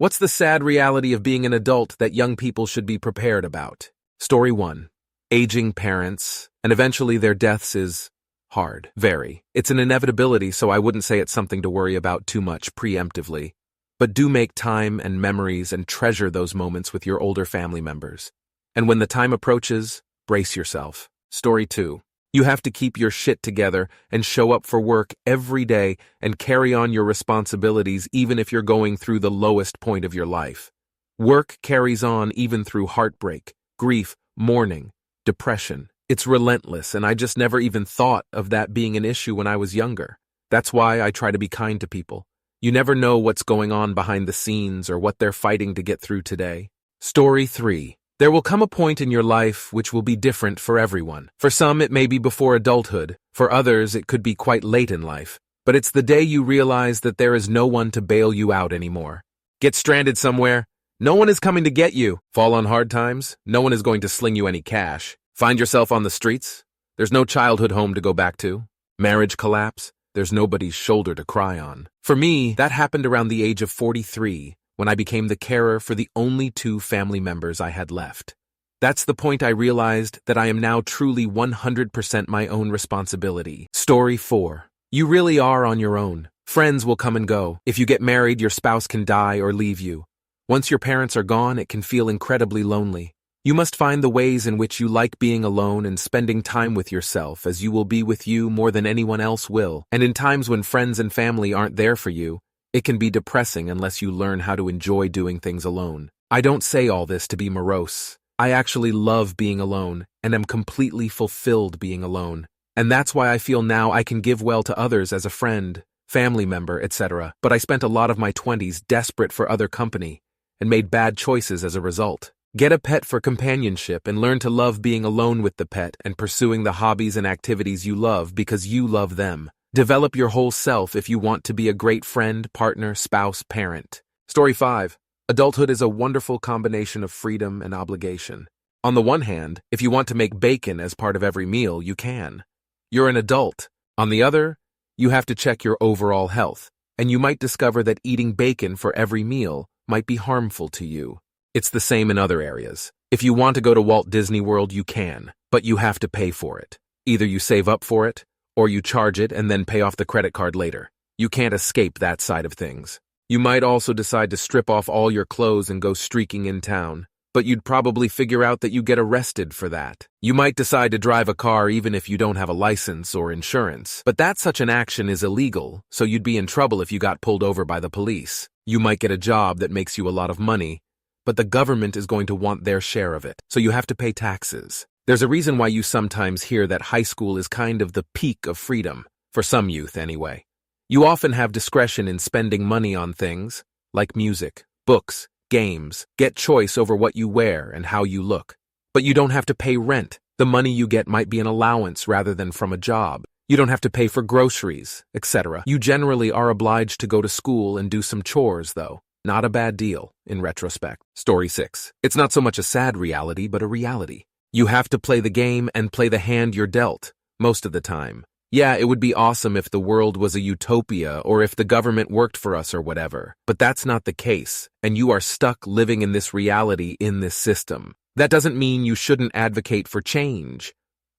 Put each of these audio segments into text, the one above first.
What's the sad reality of being an adult that young people should be prepared about? Story 1. Aging parents, and eventually their deaths is hard. Very. It's an inevitability, so I wouldn't say it's something to worry about too much preemptively. But do make time and memories and treasure those moments with your older family members. And when the time approaches, brace yourself. Story 2. You have to keep your shit together and show up for work every day and carry on your responsibilities even if you're going through the lowest point of your life. Work carries on even through heartbreak, grief, mourning, depression. It's relentless, and I just never even thought of that being an issue when I was younger. That's why I try to be kind to people. You never know what's going on behind the scenes or what they're fighting to get through today. Story 3. There will come a point in your life which will be different for everyone. For some, it may be before adulthood. For others, it could be quite late in life. But it's the day you realize that there is no one to bail you out anymore. Get stranded somewhere? No one is coming to get you. Fall on hard times? No one is going to sling you any cash. Find yourself on the streets? There's no childhood home to go back to. Marriage collapse? There's nobody's shoulder to cry on. For me, that happened around the age of 43. When I became the carer for the only 2 family members I had left. That's the point I realized that I am now truly 100% my own responsibility. Story 4. You really are on your own. Friends will come and go. If you get married, your spouse can die or leave you. Once your parents are gone, it can feel incredibly lonely. You must find the ways in which you like being alone and spending time with yourself, as you will be with you more than anyone else will. And in times when friends and family aren't there for you, it can be depressing unless you learn how to enjoy doing things alone. I don't say all this to be morose. I actually love being alone and am completely fulfilled being alone. And that's why I feel now I can give well to others as a friend, family member, etc. But I spent a lot of my 20s desperate for other company and made bad choices as a result. Get a pet for companionship and learn to love being alone with the pet and pursuing the hobbies and activities you love because you love them. Develop your whole self if you want to be a great friend, partner, spouse, parent. Story 5. Adulthood is a wonderful combination of freedom and obligation. On the one hand, if you want to make bacon as part of every meal, you can. You're an adult. On the other, you have to check your overall health, and you might discover that eating bacon for every meal might be harmful to you. It's the same in other areas. If you want to go to Walt Disney World, you can, but you have to pay for it. Either you save up for it, or you charge it and then pay off the credit card later. You can't escape that side of things. You might also decide to strip off all your clothes and go streaking in town, but you'd probably figure out that you get arrested for that. You might decide to drive a car even if you don't have a license or insurance, but that such an action is illegal, so you'd be in trouble if you got pulled over by the police. You might get a job that makes you a lot of money, but the government is going to want their share of it, so you have to pay taxes. There's a reason why you sometimes hear that high school is kind of the peak of freedom, for some youth anyway. You often have discretion in spending money on things, like music, books, games, get choice over what you wear and how you look. But you don't have to pay rent. The money you get might be an allowance rather than from a job. You don't have to pay for groceries, etc. You generally are obliged to go to school and do some chores, though. Not a bad deal, in retrospect. Story 6. It's not so much a sad reality, but a reality. You have to play the game and play the hand you're dealt, most of the time. Yeah, it would be awesome if the world was a utopia or if the government worked for us or whatever, but that's not the case, and you are stuck living in this reality in this system. That doesn't mean you shouldn't advocate for change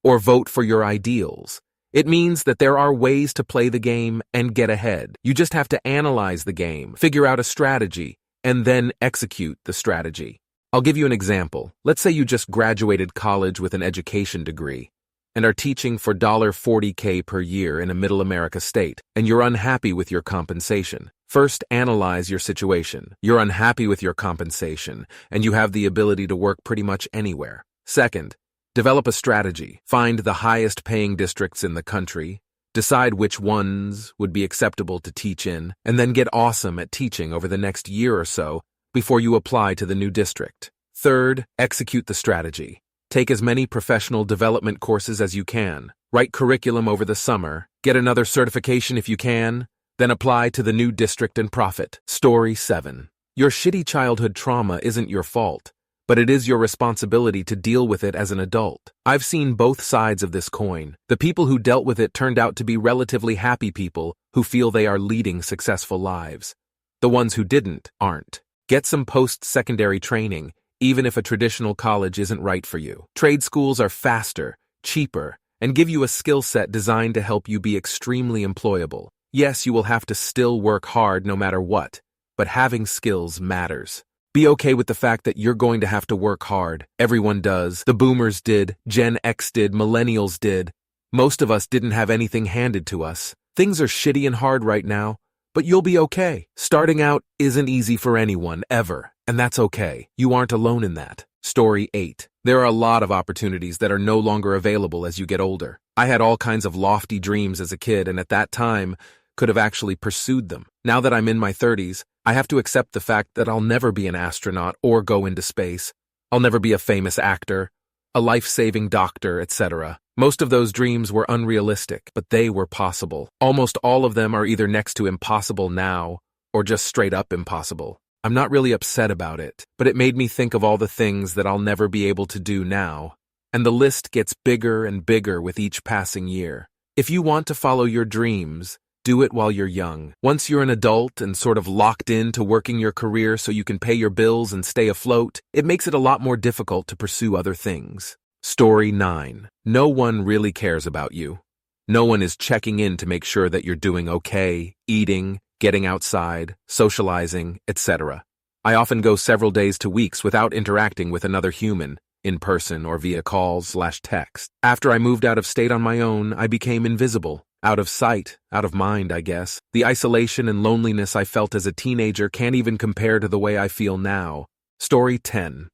or vote for your ideals. It means that there are ways to play the game and get ahead. You just have to analyze the game, figure out a strategy, and then execute the strategy. I'll give you an example. Let's say you just graduated college with an education degree and are teaching for $40K per year in a middle America state, and you're unhappy with your compensation. First, analyze your situation. You're unhappy with your compensation, and you have the ability to work pretty much anywhere. Second, develop a strategy. Find the highest paying districts in the country, decide which ones would be acceptable to teach in, and then get awesome at teaching over the next year or so before you apply to the new district. Third, execute the strategy. Take as many professional development courses as you can. Write curriculum over the summer. Get another certification if you can. Then apply to the new district and profit. Story 7. Your shitty childhood trauma isn't your fault, but it is your responsibility to deal with it as an adult. I've seen both sides of this coin. The people who dealt with it turned out to be relatively happy people who feel they are leading successful lives. The ones who didn't aren't. Get some post-secondary training, even if a traditional college isn't right for you. Trade schools are faster, cheaper, and give you a skill set designed to help you be extremely employable. Yes, you will have to still work hard no matter what, but having skills matters. Be okay with the fact that you're going to have to work hard. Everyone does. The boomers did, Gen X did, millennials did. Most of us didn't have anything handed to us. Things are shitty and hard right now, but you'll be okay. Starting out isn't easy for anyone, ever, and that's okay. You aren't alone in that. Story 8. There are a lot of opportunities that are no longer available as you get older. I had all kinds of lofty dreams as a kid, and at that time, could have actually pursued them. Now that I'm in my 30s, I have to accept the fact that I'll never be an astronaut or go into space. I'll never be a famous actor, a life-saving doctor, etc. Most of those dreams were unrealistic, but they were possible. Almost all of them are either next to impossible now, or just straight up impossible. I'm not really upset about it, but it made me think of all the things that I'll never be able to do now. And the list gets bigger and bigger with each passing year. If you want to follow your dreams, do it while you're young. Once you're an adult and sort of locked into working your career so you can pay your bills and stay afloat, it makes it a lot more difficult to pursue other things. Story 9. No one really cares about you. No one is checking in to make sure that you're doing okay, eating, getting outside, socializing, etc. I often go several days to weeks without interacting with another human, in person or via calls/text. After I moved out of state on my own, I became invisible. Out of sight, out of mind, I guess. The isolation and loneliness I felt as a teenager can't even compare to the way I feel now. Story 10.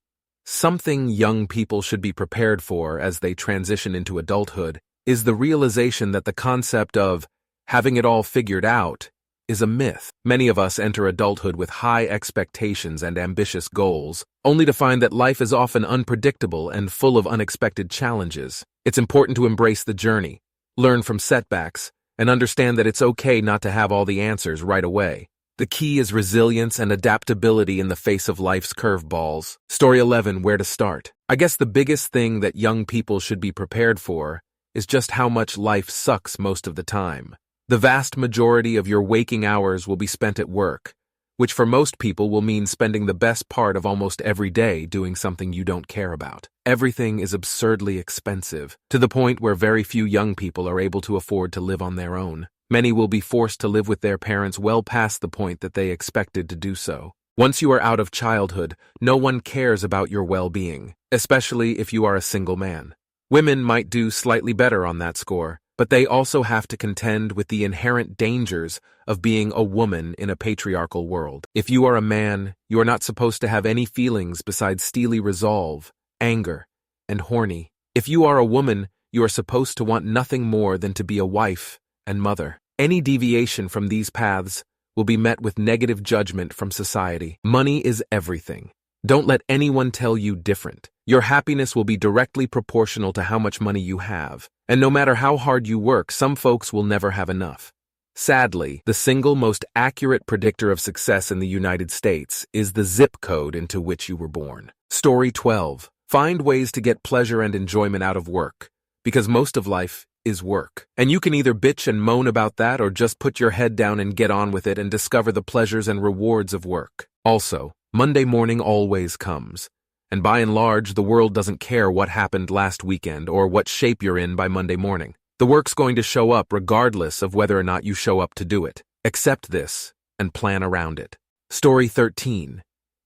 Something young people should be prepared for as they transition into adulthood is the realization that the concept of having it all figured out is a myth. Many of us enter adulthood with high expectations and ambitious goals, only to find that life is often unpredictable and full of unexpected challenges. It's important to embrace the journey, learn from setbacks, and understand that it's okay not to have all the answers right away. The key is resilience and adaptability in the face of life's curveballs. Story 11, where to start. I guess the biggest thing that young people should be prepared for is just how much life sucks most of the time. The vast majority of your waking hours will be spent at work, which for most people will mean spending the best part of almost every day doing something you don't care about. Everything is absurdly expensive, to the point where very few young people are able to afford to live on their own. Many will be forced to live with their parents well past the point that they expected to do so. Once you are out of childhood, no one cares about your well-being, especially if you are a single man. Women might do slightly better on that score, but they also have to contend with the inherent dangers of being a woman in a patriarchal world. If you are a man, you are not supposed to have any feelings besides steely resolve, anger, and horny. If you are a woman, you are supposed to want nothing more than to be a wife and mother. Any deviation from these paths will be met with negative judgment from society. Money is everything. Don't let anyone tell you different. Your happiness will be directly proportional to how much money you have. And no matter how hard you work, some folks will never have enough. Sadly, the single most accurate predictor of success in the United States is the zip code into which you were born. Story 12. Find ways to get pleasure and enjoyment out of work, because most of life is work. And you can either bitch and moan about that or just put your head down and get on with it and discover the pleasures and rewards of work. Also, Monday morning always comes. And by and large, the world doesn't care what happened last weekend or what shape you're in by Monday morning. The work's going to show up regardless of whether or not you show up to do it. Accept this and plan around it. Story 13.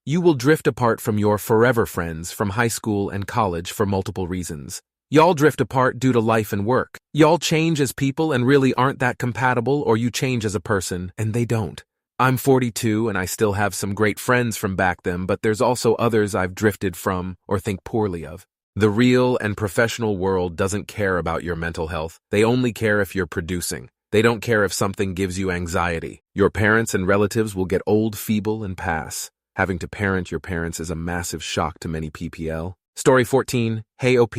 You will drift apart from your forever friends from high school and college for multiple reasons. Y'all drift apart due to life and work. Y'all change as people and really aren't that compatible, or you change as a person and they don't. I'm 42 and I still have some great friends from back then, but there's also others I've drifted from or think poorly of. The real and professional world doesn't care about your mental health. They only care if you're producing. They don't care if something gives you anxiety. Your parents and relatives will get old, feeble, and pass. Having to parent your parents is a massive shock to many PPL. Story 14. Hey OP,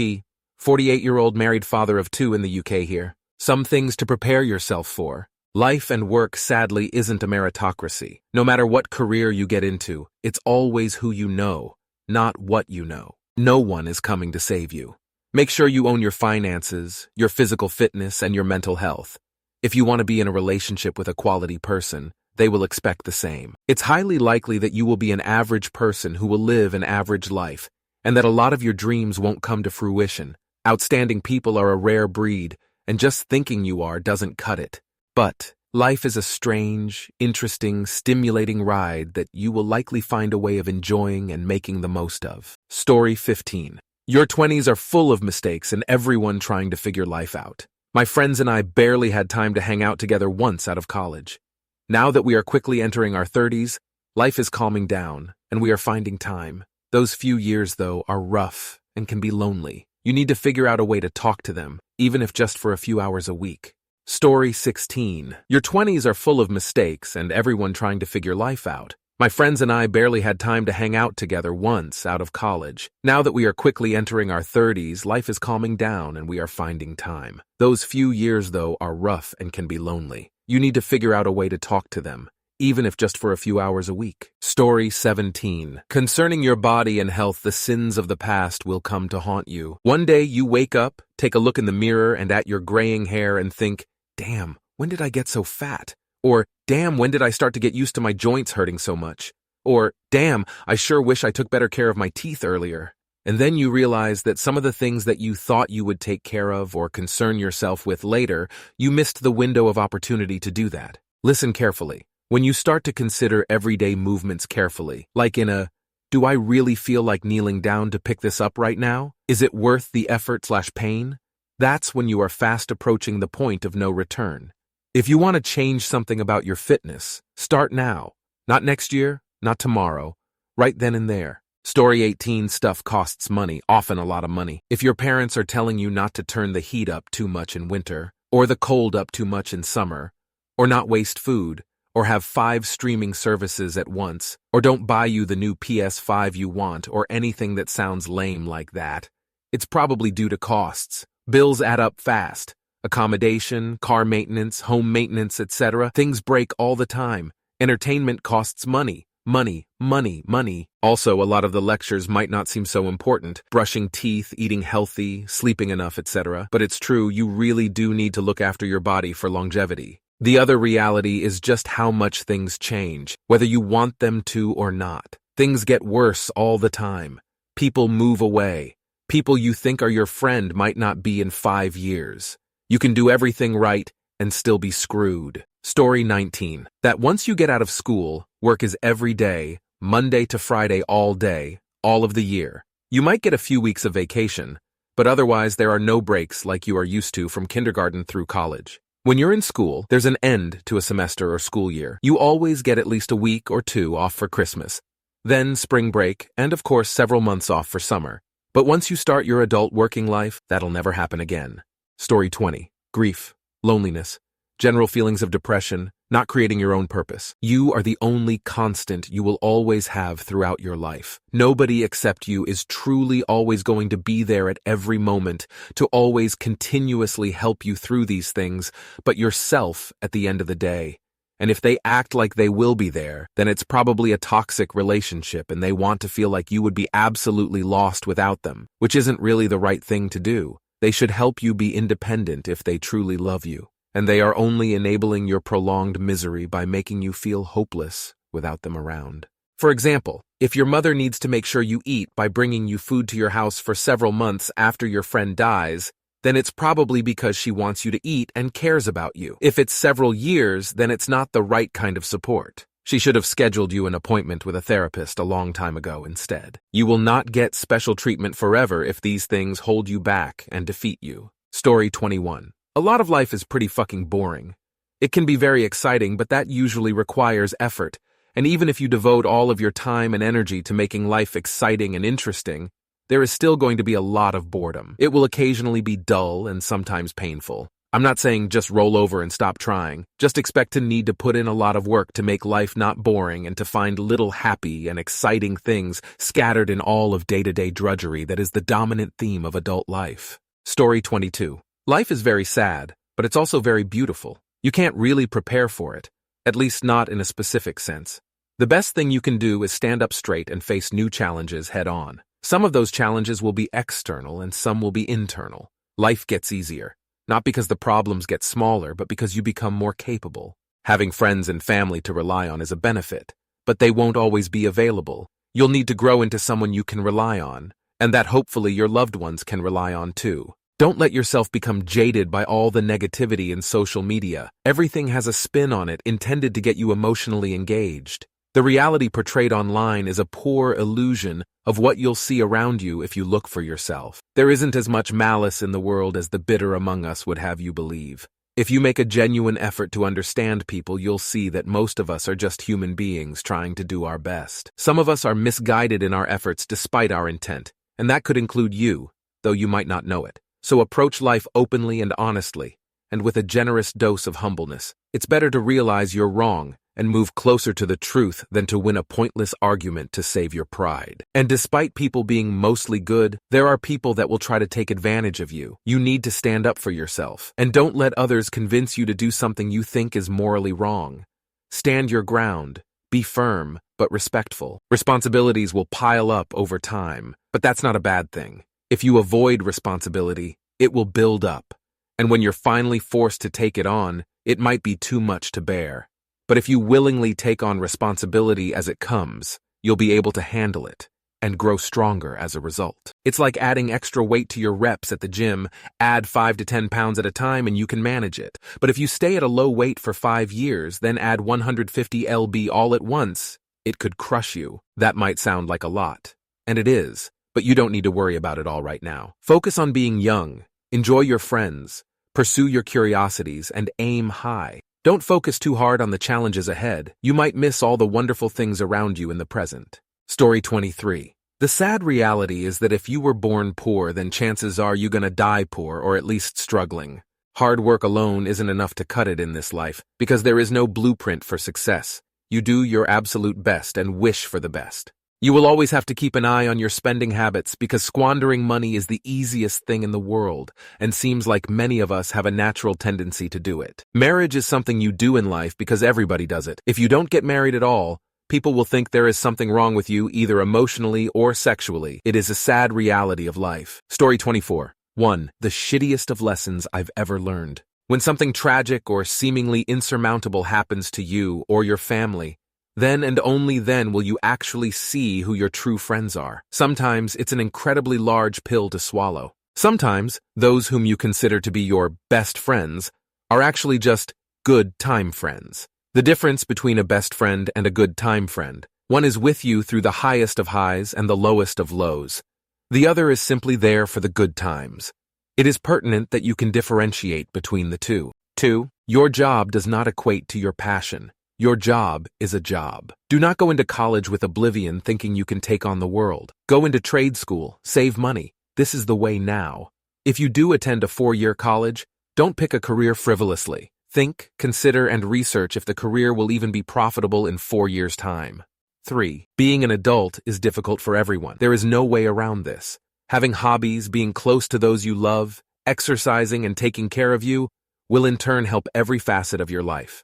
48-year-old married father of 2 in the UK here. Some things to prepare yourself for. Life and work, sadly, isn't a meritocracy. No matter what career you get into, it's always who you know, not what you know. No one is coming to save you. Make sure you own your finances, your physical fitness, and your mental health. If you want to be in a relationship with a quality person, they will expect the same. It's highly likely that you will be an average person who will live an average life, and that a lot of your dreams won't come to fruition. Outstanding people are a rare breed, and just thinking you are doesn't cut it. But life is a strange, interesting, stimulating ride that you will likely find a way of enjoying and making the most of. Story 15. Your 20s are full of mistakes and everyone trying to figure life out. My friends and I barely had time to hang out together once out of college. Now that we are quickly entering our 30s, life is calming down, and we are finding time. Those few years, though, are rough and can be lonely. You need to figure out a way to talk to them, even if just for a few hours a week. Story 16. Your 20s are full of mistakes and everyone trying to figure life out. My friends and I barely had time to hang out together once out of college. Now that we are quickly entering our 30s, life is calming down and we are finding time. Those few years, though, are rough and can be lonely. You need to figure out a way to talk to them, even if just for a few hours a week. Story 17. Concerning your body and health, the sins of the past will come to haunt you. One day you wake up, take a look in the mirror and at your graying hair and think, damn, when did I get so fat? Or, damn, when did I start to get used to my joints hurting so much? Or, damn, I sure wish I took better care of my teeth earlier. And then you realize that some of the things that you thought you would take care of or concern yourself with later, you missed the window of opportunity to do that. Listen carefully. When you start to consider everyday movements carefully, like in a, do I really feel like kneeling down to pick this up right now? Is it worth the effort/pain? That's when you are fast approaching the point of no return. If you want to change something about your fitness, start now. Not next year, not tomorrow, right then and there. Story 18. Stuff costs money, often a lot of money. If your parents are telling you not to turn the heat up too much in winter, or the cold up too much in summer, or not waste food, or have 5 streaming services at once, or don't buy you the new PS5 you want, or anything that sounds lame like that, it's probably due to costs. Bills add up fast. Accommodation, car maintenance, home maintenance, etc. Things break all the time. Entertainment costs money. Money, money, money. Also, a lot of the lectures might not seem so important. Brushing teeth, eating healthy, sleeping enough, etc. But it's true, you really do need to look after your body for longevity. The other reality is just how much things change, whether you want them to or not. Things get worse all the time. People move away. People you think are your friend might not be in 5 years. You can do everything right and still be screwed. Story 19. That once you get out of school, work is every day, Monday to Friday all day, all of the year. You might get a few weeks of vacation, but otherwise there are no breaks like you are used to from kindergarten through college. When you're in school, there's an end to a semester or school year. You always get at least a week or 2 off for Christmas, then spring break, and of course several months off for summer. But once you start your adult working life, that'll never happen again. Story 20. Grief, loneliness, general feelings of depression, not creating your own purpose. You are the only constant you will always have throughout your life. Nobody except you is truly always going to be there at every moment to always continuously help you through these things, but yourself at the end of the day. And if they act like they will be there, then it's probably a toxic relationship and they want to feel like you would be absolutely lost without them, which isn't really the right thing to do. They should help you be independent if they truly love you, and they are only enabling your prolonged misery by making you feel hopeless without them around. For example, if your mother needs to make sure you eat by bringing you food to your house for several months after your friend dies, then it's probably because she wants you to eat and cares about you. If it's several years, then it's not the right kind of support. She should have scheduled you an appointment with a therapist a long time ago instead. You will not get special treatment forever if these things hold you back and defeat you. Story 21. A lot of life is pretty fucking boring. It can be very exciting, but that usually requires effort. And even if you devote all of your time and energy to making life exciting and interesting, there is still going to be a lot of boredom. It will occasionally be dull and sometimes painful. I'm not saying just roll over and stop trying. Just expect to need to put in a lot of work to make life not boring and to find little happy and exciting things scattered in all of day-to-day drudgery that is the dominant theme of adult life. Story 22. Life is very sad, but it's also very beautiful. You can't really prepare for it, at least not in a specific sense. The best thing you can do is stand up straight and face new challenges head on. Some of those challenges will be external and some will be internal. Life gets easier. Not because the problems get smaller, but because you become more capable. Having friends and family to rely on is a benefit, but they won't always be available. You'll need to grow into someone you can rely on, and that hopefully your loved ones can rely on too. Don't let yourself become jaded by all the negativity in social media. Everything has a spin on it intended to get you emotionally engaged. The reality portrayed online is a poor illusion of what you'll see around you if you look for yourself. There isn't as much malice in the world as the bitter among us would have you believe. If you make a genuine effort to understand people, you'll see that most of us are just human beings trying to do our best. Some of us are misguided in our efforts despite our intent, and that could include you, though you might not know it. So approach life openly and honestly, and with a generous dose of humbleness. It's better to realize you're wrong and move closer to the truth than to win a pointless argument to save your pride. And despite people being mostly good, there are people that will try to take advantage of you. You need to stand up for yourself, and don't let others convince you to do something you think is morally wrong. Stand your ground, be firm, but respectful. Responsibilities will pile up over time, but that's not a bad thing. If you avoid responsibility, it will build up, and when you're finally forced to take it on, it might be too much to bear. But if you willingly take on responsibility as it comes, you'll be able to handle it and grow stronger as a result. It's like adding extra weight to your reps at the gym. Add 5 to 10 pounds at a time and you can manage it. But if you stay at a low weight for 5 years, then add 150 lb all at once, it could crush you. That might sound like a lot, and it is. But you don't need to worry about it all right now. Focus on being young, enjoy your friends, pursue your curiosities, and aim high. Don't focus too hard on the challenges ahead. You might miss all the wonderful things around you in the present. Story 23. The sad reality is that if you were born poor, then chances are you're gonna die poor or at least struggling. Hard work alone isn't enough to cut it in this life, because there is no blueprint for success. You do your absolute best and wish for the best. You will always have to keep an eye on your spending habits because squandering money is the easiest thing in the world and seems like many of us have a natural tendency to do it. Marriage is something you do in life because everybody does it. If you don't get married at all, people will think there is something wrong with you either emotionally or sexually. It is a sad reality of life. Story 24. 1. The shittiest of lessons I've ever learned. When something tragic or seemingly insurmountable happens to you or your family, then and only then will you actually see who your true friends are. Sometimes it's an incredibly large pill to swallow. Sometimes those whom you consider to be your best friends are actually just good time friends. The difference between a best friend and a good time friend: one is with you through the highest of highs and the lowest of lows. The other is simply there for the good times. It is pertinent that you can differentiate between the two. 2. Your job does not equate to your passion. Your job is a job. Do not go into college with oblivion thinking you can take on the world. Go into trade school, save money. This is the way now. If you do attend a 4-year college, don't pick a career frivolously. Think, consider, and research if the career will even be profitable in 4 years' time. 3. Being an adult is difficult for everyone. There is no way around this. Having hobbies, being close to those you love, exercising, and taking care of you will in turn help every facet of your life.